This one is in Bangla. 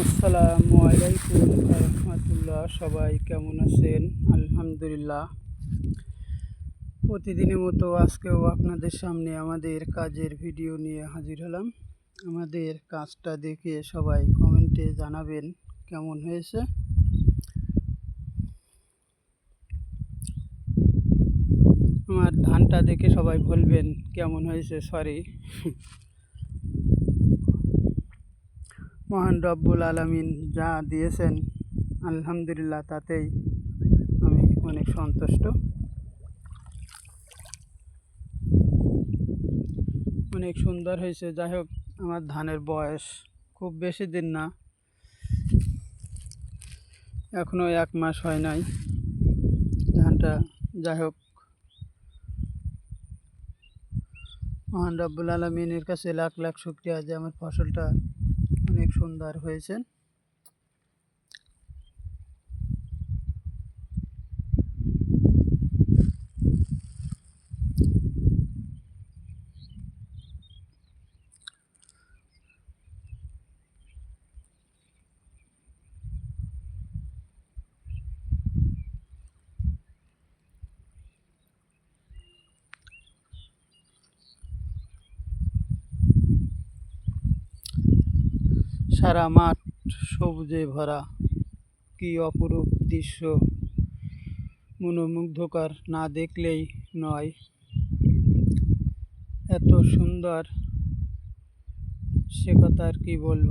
আসসালামু আলাইকুম রহমতুল্লাহ। সবাই কেমন আছেন? আলহামদুলিল্লাহ। প্রতিদিনের মতো আজকেও আপনাদের সামনে আমাদের কাজের ভিডিও নিয়ে হাজির হলাম। আমাদের কাজটা দেখে সবাই কমেন্টে জানাবেন কেমন হয়েছে। আমার ধানটা দেখে সবাই বলবেন কেমন হয়েছে। সরি। মহান রব্বুল আলামিন যা দিয়েছেন আলহামদুলিল্লাহ, তাতেই আমি অনেক সন্তুষ্ট। অনেক সুন্দর হয়েছে। যাই হোক, আমার ধানের বয়স খুব বেশি দিন না, এখনও 1 মাস হয় নাই ধানটা। যাই হোক, মহান রব্বুল আলামিনের কাছে লাখ লাখ শুকরিয়া যে আমার ফসলটা অনেক সুন্দর হয়েছে। সারা মাঠ সবুজে ভরা, কি অপরূপ দৃশ্য, মনোমুগ্ধকর, না দেখলেই নয়। এত সুন্দর, সে কথা আর কি বলবো।